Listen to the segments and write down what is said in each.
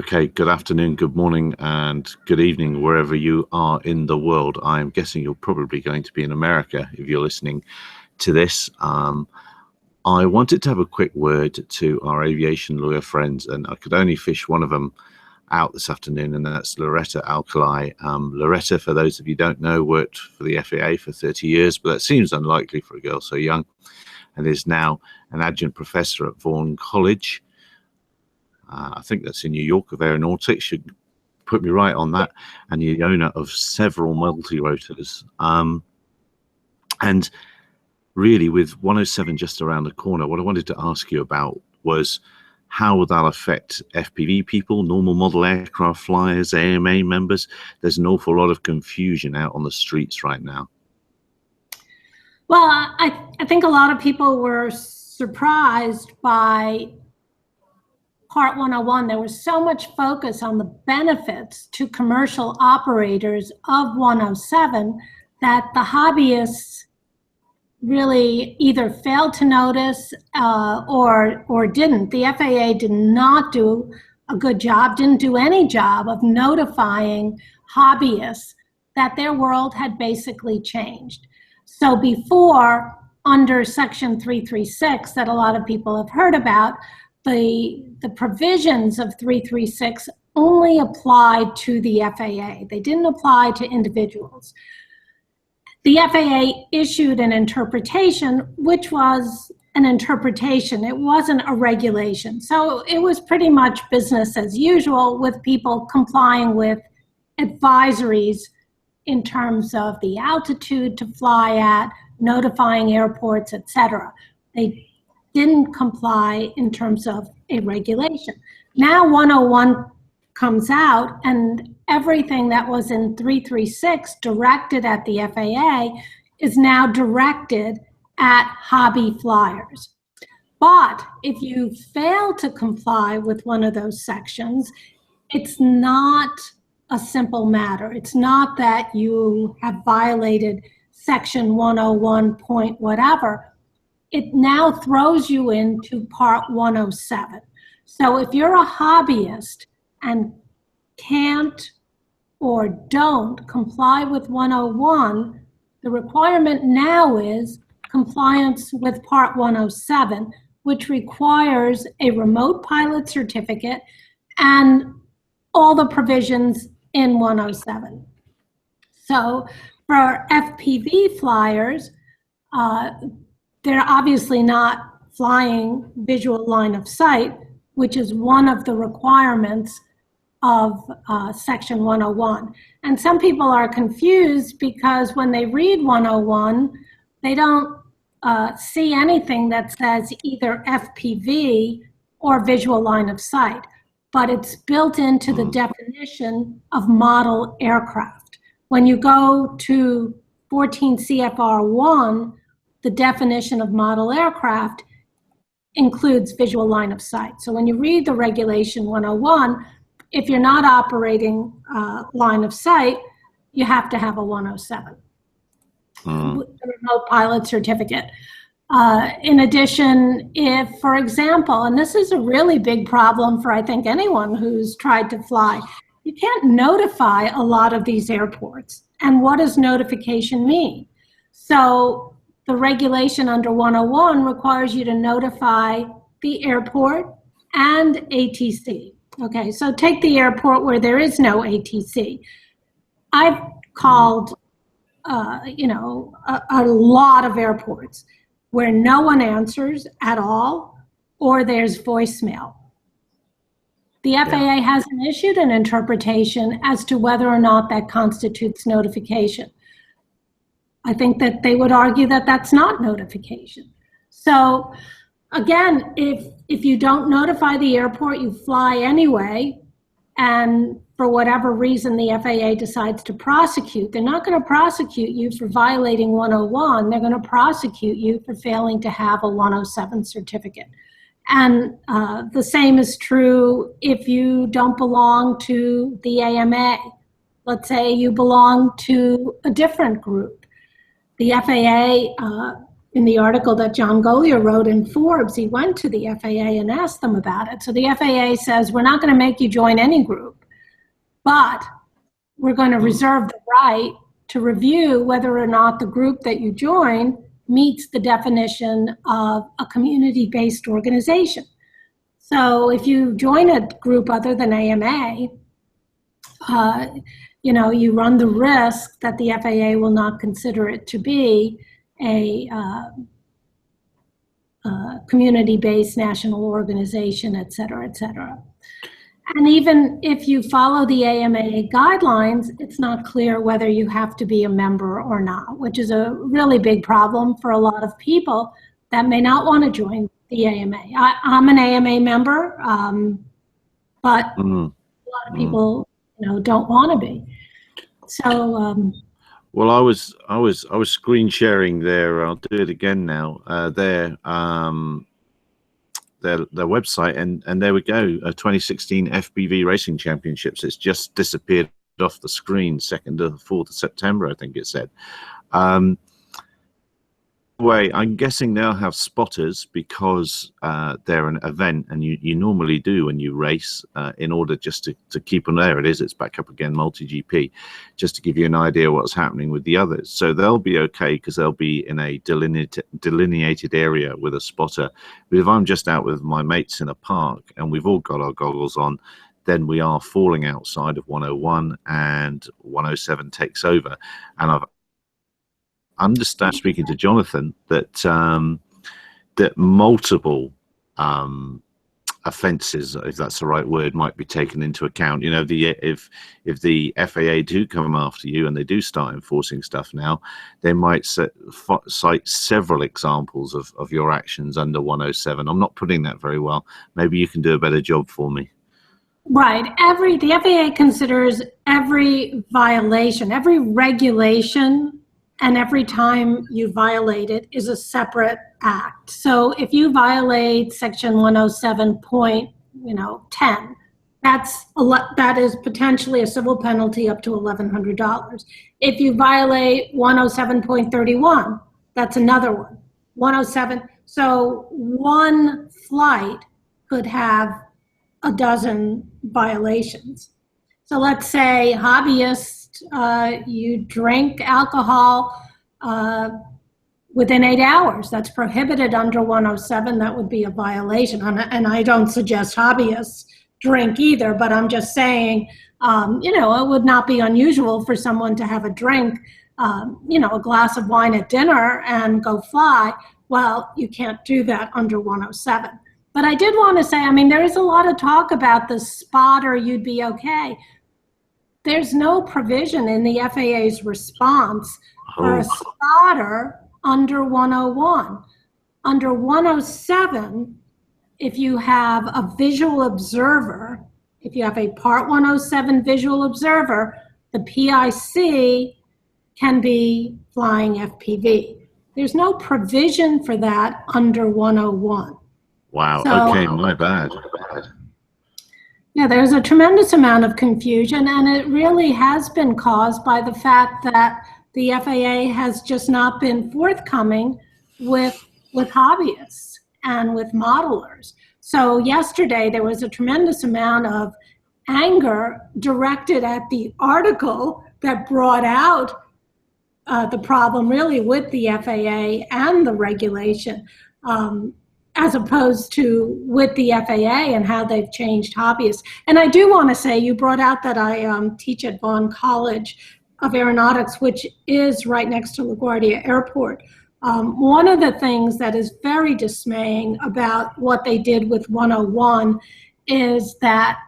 Okay, good afternoon, good morning, and good evening, wherever you are in the world. I'm guessing you're probably going to be in America if you're listening to this. I wanted to have a quick word to our aviation lawyer friends, and I could only fish one of them out this afternoon, and that's Loretta Alcali. Loretta, for those of you who don't know, worked for the FAA for 30 years, but that seems unlikely for a girl so young, and is now an adjunct professor at Vaughan College. I think that's in New York, of aeronautics. You put me right on that. And you're the owner of several multi-rotors. And really, with 107 just around the corner, what I wanted to ask you about was how will that affect FPV people, normal model aircraft flyers, AMA members? There's an awful lot of confusion out on the streets right now. Well, I think a lot of people were surprised by Part 101. There was so much focus on the benefits to commercial operators of 107 that the hobbyists really either failed to notice or didn't. The FAA did not do a good job, didn't do any job of notifying hobbyists that their world had basically changed. So before, under Section 336 that a lot of people have heard about, the provisions of 336 only applied to the FAA. They didn't apply to individuals. The FAA issued an interpretation, which was an interpretation. It wasn't a regulation. So it was pretty much business as usual, with people complying with advisories in terms of the altitude to fly at, notifying airports, etc. They didn't comply in terms of a regulation. Now 101 comes out, and everything that was in 336 directed at the FAA is now directed at hobby flyers. But if you fail to comply with one of those sections, it's not a simple matter. It's not that you have violated Section 101 point whatever. It now throws you into Part 107. So if you're a hobbyist and can't or don't comply with 101, the requirement now is compliance with Part 107, which requires a remote pilot certificate and all the provisions in 107. So for FPV flyers, they're obviously not flying visual line of sight, which is one of the requirements of Section 101. And some people are confused because when they read 101, they don't see anything that says either FPV or visual line of sight, but it's built into the definition of model aircraft. When you go to 14 CFR 1, the definition of model aircraft includes visual line of sight. So when you read the Regulation 101, if you're not operating line of sight, you have to have a 107, a remote pilot certificate. In addition, if, for example, and this is a really big problem for I think anyone who's tried to fly, you can't notify a lot of these airports. And what does notification mean? So the regulation under 101 requires you to notify the airport and ATC. Okay, so take the airport where there is no ATC. I've called, a lot of airports where no one answers at all, or there's voicemail. The FAA hasn't issued an interpretation as to whether or not that constitutes notification. I think that they would argue that that's not notification. So again, if you don't notify the airport, you fly anyway, and for whatever reason the FAA decides to prosecute, they're not going to prosecute you for violating 101. They're going to prosecute you for failing to have a 107 certificate. And the same is true if you don't belong to the AMA. Let's say you belong to a different group. The FAA in the article that John Golier wrote in Forbes, he went to the FAA and asked them about it. So the FAA says, we're not going to make you join any group, but we're going to reserve the right to review whether or not the group that you join meets the definition of a community-based organization. So if you join a group other than AMA, you run the risk that the FAA will not consider it to be a community-based national organization, et cetera, et cetera. And even if you follow the AMA guidelines, it's not clear whether you have to be a member or not, which is a really big problem for a lot of people that may not want to join the AMA. I'm an AMA member, but a lot of people, don't want to be. So. Well, I was screen sharing their. I'll do it again now. Their website, and there we go. 2016 FPV Racing Championships. It's just disappeared off the screen. 2nd to 4th of September, I think it said. I'm guessing they'll have spotters because they're an event, and you normally do when you race in order just to keep on. There it is. It's back up again, multi-GP, just to give you an idea what's happening with the others. So they'll be okay because they'll be in a delineated area with a spotter. But if I'm just out with my mates in a park and we've all got our goggles on, then we are falling outside of 101 and 107 takes over. And I've understand, speaking to Jonathan, that that multiple offences, if that's the right word, might be taken into account. If the FAA do come after you and they do start enforcing stuff now, they might cite several examples of your actions under 107. I'm not putting that very well. Maybe you can do a better job for me. Right. The FAA considers every violation, every regulation, and every time you violate it is a separate act. So if you violate section 107.10, that is potentially a civil penalty up to $1,100. If you violate 107.31, that's another one. 107. So one flight could have a dozen violations. So let's say hobbyists, you drink alcohol within 8 hours. That's prohibited under 107. That would be a violation. And I don't suggest hobbyists drink either, but I'm just saying, it would not be unusual for someone to have a drink, a glass of wine at dinner and go fly. Well, you can't do that under 107. But I did want to say, there is a lot of talk about the spotter, you'd be okay. There's no provision in the FAA's response for a spotter under 101. Under 107, if you have a visual observer, if you have a Part 107 visual observer, the PIC can be flying FPV. There's no provision for that under 101. Wow, so, okay, my bad. Yeah, there's a tremendous amount of confusion, and it really has been caused by the fact that the FAA has just not been forthcoming with hobbyists and with modelers. So yesterday there was a tremendous amount of anger directed at the article that brought out the problem really with the FAA and the regulation, as opposed to with the FAA and how they've changed hobbyists. And I do want to say, you brought out that I teach at Vaughn College of Aeronautics, which is right next to LaGuardia Airport. One of the things that is very dismaying about what they did with 101 is that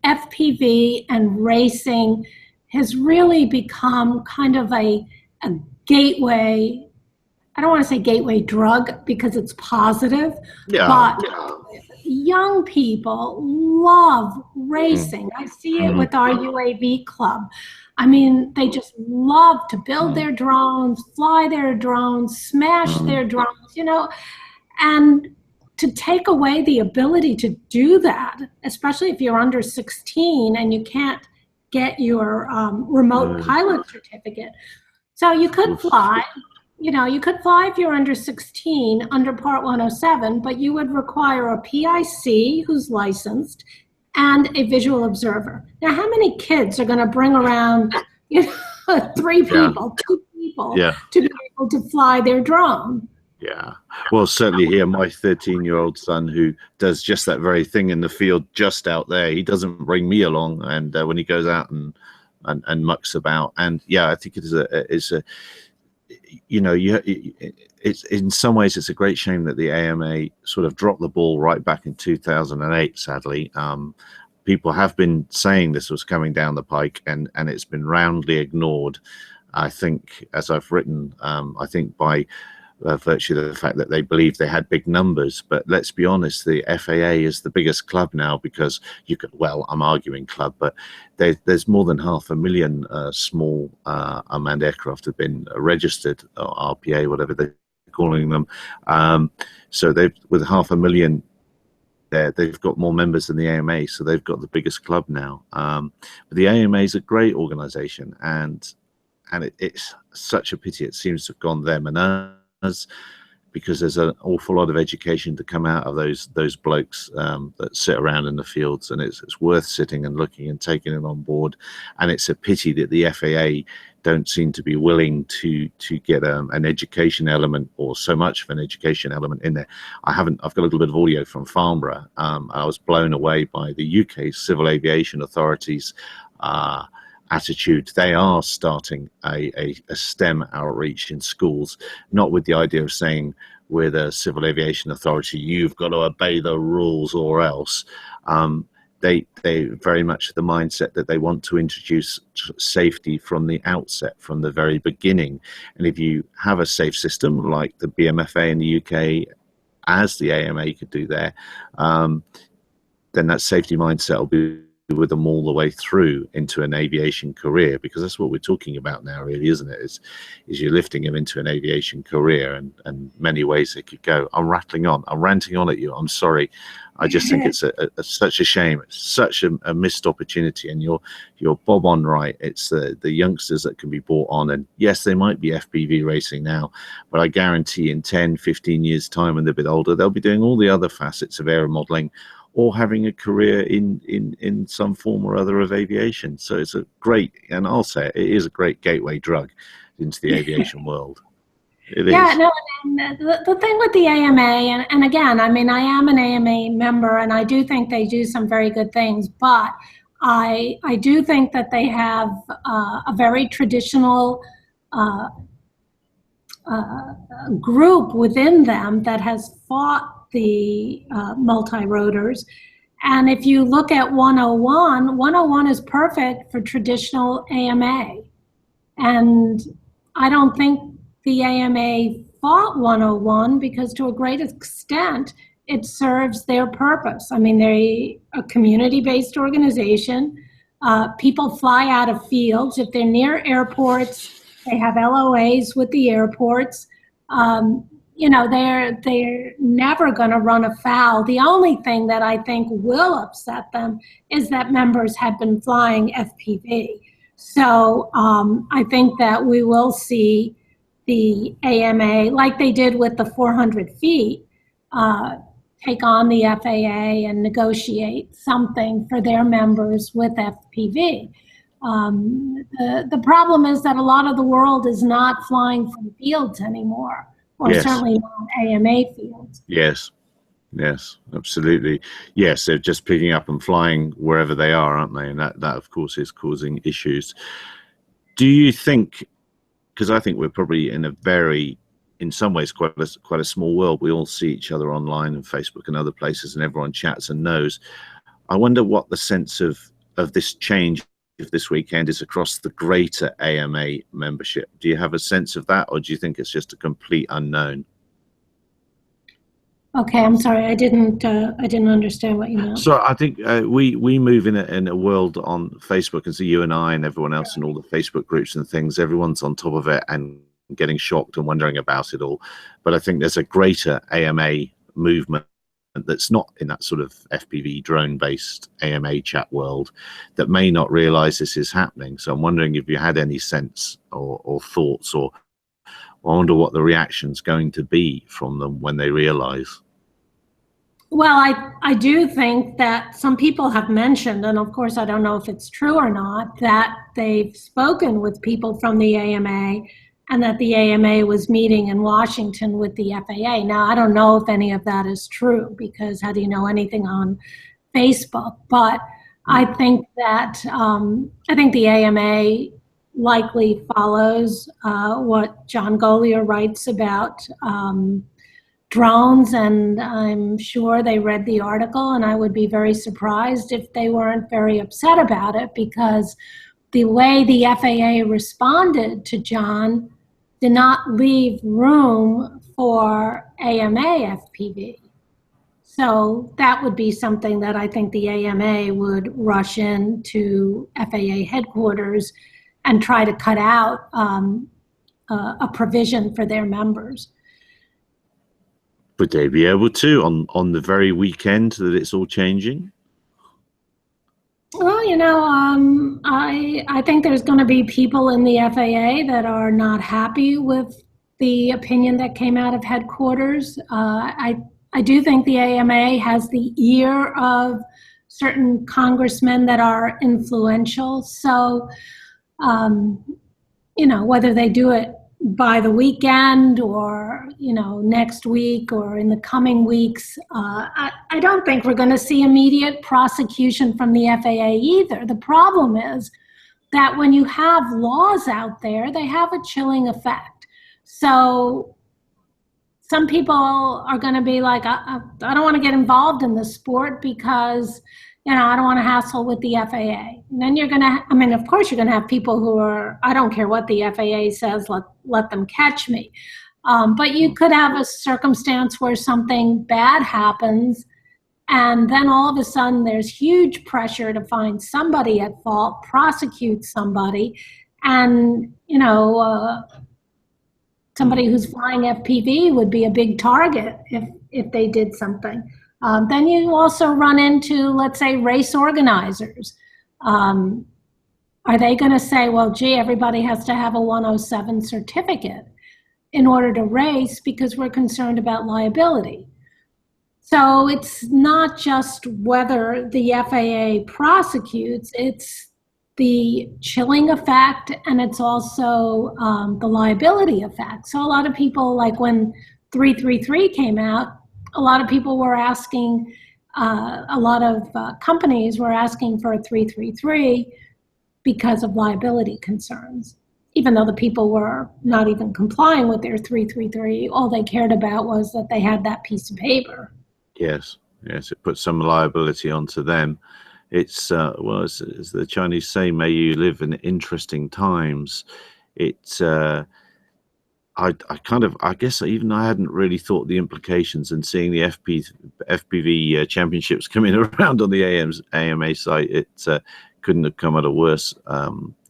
FPV and racing has really become kind of a gateway. I don't want to say gateway drug because it's positive, but young people love racing. I see it with our UAV club. They just love to build their drones, fly their drones, smash their drones, and to take away the ability to do that, especially if you're under 16 and you can't get your remote pilot certificate. So you could fly, you could fly if you're under 16 under Part 107, but you would require a PIC who's licensed and a visual observer. Now, how many kids are going to bring around, three people, two people to be able to fly their drone? Yeah. Well, certainly here, my 13-year-old son, who does just that very thing in the field just out there, he doesn't bring me along. And when he goes out and mucks about, and yeah, I think it's in some ways it's a great shame that the AMA sort of dropped the ball right back in 2008. Sadly, people have been saying this was coming down the pike, and it's been roundly ignored. I think, as I've written, I think by virtue of the fact that they believed they had big numbers. But let's be honest, the FAA is the biggest club now, because you could, well, I'm arguing club, but there's more than 500,000 small unmanned aircraft have been registered, or RPA, whatever they're calling them. So they've, with 500,000 there, they've got more members than the AMA, so they've got the biggest club now. But the AMA is a great organization, and it's such a pity it seems to have gone them and us, because there's an awful lot of education to come out of those blokes that sit around in the fields, and it's worth sitting and looking and taking it on board. And it's a pity that the FAA don't seem to be willing to get an education element, or so much of an education element in there. I've got a little bit of audio from Farnborough. I was blown away by the UK Civil Aviation Authorities attitude. They are starting a STEM outreach in schools, not with the idea of saying, we're the Civil Aviation Authority, you've got to obey the rules or else. They very much the mindset that they want to introduce safety from the outset, from the very beginning. And if you have a safe system like the BMFA in the UK, as the AMA could do there, then that safety mindset will be with them all the way through into an aviation career, because that's what we're talking about now, really, isn't it? Is you're lifting them into an aviation career, and many ways it could go. I'm rattling on, I'm ranting on at you, I'm sorry. I just think it's such a shame. It's such a missed opportunity, and you're bob on right. It's the youngsters that can be brought on, and yes, they might be FPV racing now, but I guarantee in 10, 15 years time, when they're a bit older, they'll be doing all the other facets of aero modeling, or having a career in some form or other of aviation. So it's a great, and I'll say it is a great gateway drug into the aviation world. It is. No, and the thing with the AMA, and again, I mean, I am an AMA member, and I do think they do some very good things, but I do think that they have a very traditional group within them that has fought the multi-rotors. And if you look at 101 is perfect for traditional AMA. And I don't think the AMA fought 101, because to a great extent, it serves their purpose. I mean, they're a community-based organization. People fly out of fields. If they're near airports, they have LOAs with the airports. They're never going to run afoul. The only thing that I think will upset them is that members have been flying FPV. So I think that we will see the AMA, like they did with the 400 feet, take on the FAA and negotiate something for their members with FPV. The problem is that a lot of the world is not flying from fields anymore, or certainly not AMA fields. Yes, absolutely. Yes, they're just picking up and flying wherever they are, aren't they? And that of course is causing issues. Do you think, because I think we're probably in some ways quite a small world. We all see each other online and Facebook and other places, and everyone chats and knows. I wonder what the sense of this change of this weekend is across the greater AMA membership. Do you have a sense of that, or do you think it's just a complete unknown? Okay, I'm sorry, I didn't understand what you meant. So I think we move in a world on Facebook, and so you and I and everyone else and all the Facebook groups and things, everyone's on top of it and getting shocked and wondering about it all. But I think there's a greater AMA movement that's not in that sort of FPV drone-based AMA chat world that may not realize this is happening. So I'm wondering if you had any sense or thoughts or I wonder what the reaction's going to be from them when they realize. Well, I do think that some people have mentioned, and of course I don't know if it's true or not, that they've spoken with people from the AMA and that the AMA was meeting in Washington with the FAA. Now, I don't know if any of that is true, because how do you know anything on Facebook? But I think that I think the AMA likely follows what John Golier writes about drones, and I'm sure they read the article, and I would be very surprised if they weren't very upset about it, because the way the FAA responded to John did not leave room for AMA FPV. So that would be something that I think the AMA would rush into FAA headquarters and try to cut out a provision for their members. Would they be able to on the very weekend that it's all changing? Well, you know, I think there's going to be people in the FAA that are not happy with the opinion that came out of headquarters. I do think the AMA has the ear of certain congressmen that are influential. So, you know, whether they do it by the weekend or, you know, next week or in the coming weeks, I don't think we're going to see immediate prosecution from the FAA either. The problem is that when you have laws out there, they have a chilling effect. So some people are going to be like, I don't want to get involved in this sport because, you know, I don't want to hassle with the FAA. And then you're going to, I mean, of course you're going to have people who are, I don't care what the FAA says, let them catch me. But you could have a circumstance where something bad happens, and then all of a sudden there's huge pressure to find somebody at fault, prosecute somebody, and, you know, somebody who's flying FPV would be a big target if they did something. Then you also run into, let's say, race organizers. Are they going to say, well, gee, everybody has to have a 107 certificate in order to race because we're concerned about liability? So it's not just whether the FAA prosecutes, it's the chilling effect, and it's also the liability effect. So a lot of people, like when 333 came out, a lot of people were asking, a lot of companies were asking for a 333 because of liability concerns. Even though the people were not even complying with their 333, all they cared about was that they had that piece of paper. Yes, yes, it puts some liability onto them. It's, well, as the Chinese say, may you live in interesting times. It's, I guess even I hadn't really thought the implications, and seeing the FPV championships coming around on the AMA site, it couldn't have come at a worse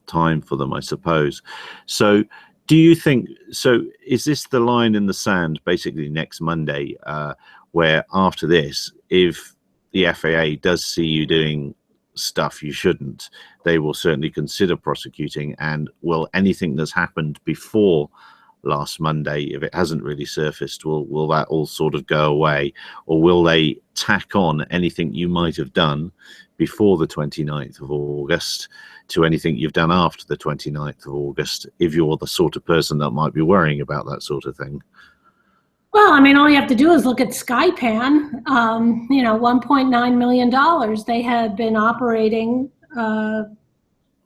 time for them, I suppose. So do you think, so is this the line in the sand basically next Monday, where after this, if the FAA does see you doing stuff you shouldn't, they will certainly consider prosecuting? And will anything that's happened before last Monday, if it hasn't really surfaced, will that all sort of go away? Or will they tack on anything you might have done before the 29th of August to anything you've done after the 29th of August, if you're the sort of person that might be worrying about that sort of thing? Well, I mean, all you have to do is look at Skypan. You know, $1.9 million. They had been operating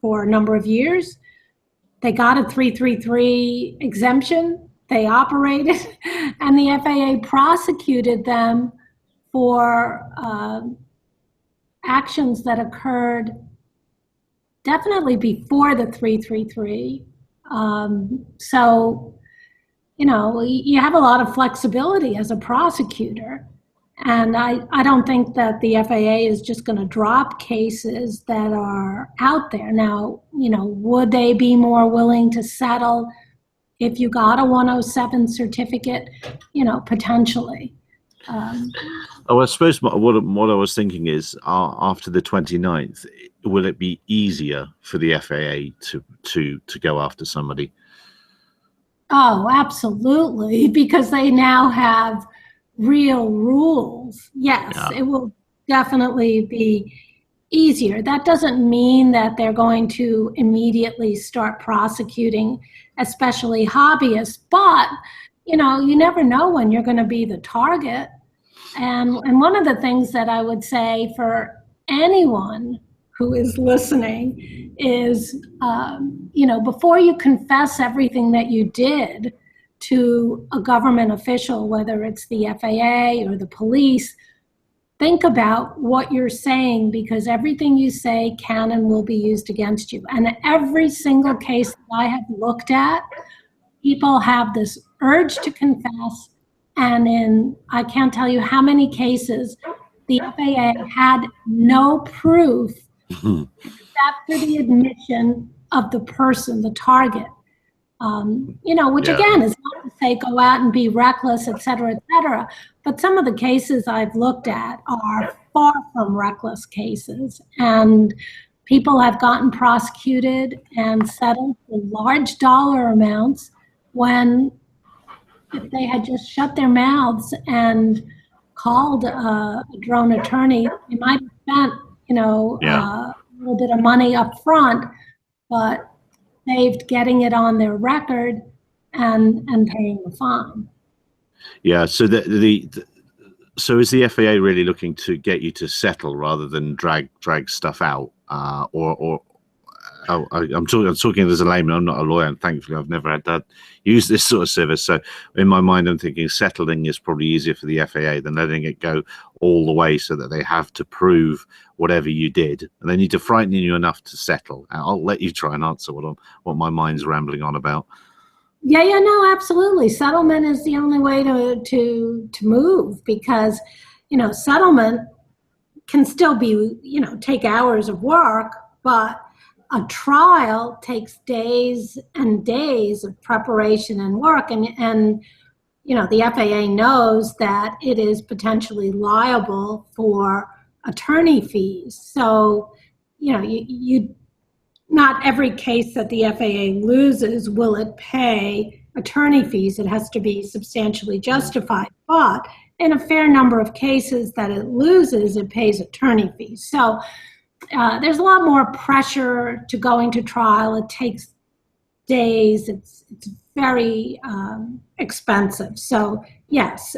for a number of years. They got a 333 exemption. They operated, and the FAA prosecuted them for actions that occurred definitely before the 333. So, you know, you have a lot of flexibility as a prosecutor. And I don't think that the FAA is just going to drop cases that are out there. Now, you know, would they be more willing to settle if you got a 107 certificate? You know, potentially. Oh, I suppose what I was thinking is, after the 29th, will it be easier for the FAA to go after somebody? Oh, absolutely, because they now have real rules. Yes, Yeah. it will definitely be easier. That doesn't mean that they're going to immediately start prosecuting, especially hobbyists, but you never know when you're going to be the target. And one of the things that I would say for anyone who is listening is, before you confess everything that you did to a government official, whether it's the FAA or the police, think about what you're saying, because everything you say can and will be used against you. And every single case that I have looked at, people have this urge to confess. And I can't tell you how many cases the FAA had no proof after the admission of the person, the target. Which Yeah. again is not to say go out and be reckless, et cetera, et cetera. But some of the cases I've looked at are far from reckless cases. And people have gotten prosecuted and settled for large dollar amounts when, if they had just shut their mouths and called a drone attorney, they might have spent, a little bit of money up front, but saved getting it on their record and paying the fine. Yeah. So so is the FAA really looking to get you to settle rather than drag stuff out, I'm talking as a layman. I'm not a lawyer, and thankfully I've never had to use this sort of service. So in my mind, I'm thinking settling is probably easier for the FAA than letting it go all the way, so that they have to prove whatever you did, and they need to frighten you enough to settle. I'll let you try and answer what my mind's rambling on about. Yeah, no, absolutely. Settlement is the only way to move, because settlement can still be take hours of work, but a trial takes days and days of preparation and work, and the FAA knows that it is potentially liable for attorney fees. So you not every case that the FAA loses will it pay attorney fees. It has to be substantially justified, but in a fair number of cases that it loses, it pays attorney fees. So there's a lot more pressure to going to trial. It takes days. It's very expensive. So yes,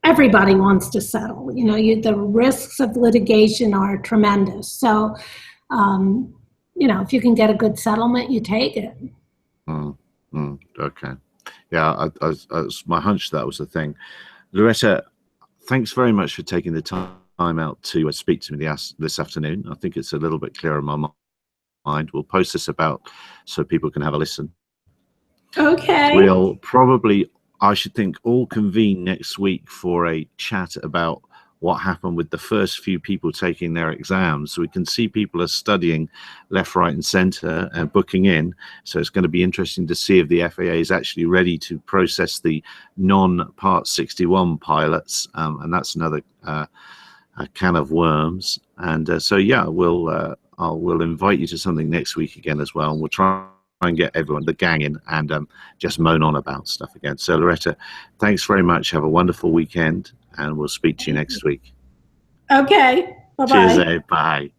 everybody wants to settle. The risks of litigation are tremendous. So, if you can get a good settlement, you take it. Okay. Yeah, my hunch that was the thing. Loretta, thanks very much for taking the time out to speak to me this afternoon. I think it's a little bit clearer in my mind. We'll post this about so people can have a listen. Okay. We'll probably, I should think, all convene next week for a chat about what happened with the first few people taking their exams. So we can see people are studying left, right, and center and booking in. So it's going to be interesting to see if the FAA is actually ready to process the non-Part 61 pilots. And that's another a can of worms. And so, yeah, we'll invite you to something next week again as well. And we'll try and get everyone, the gang in, and just moan on about stuff again. So, Loretta, thanks very much. Have a wonderful weekend, and we'll speak to you next week. Okay. Bye-bye. Cheers, bye.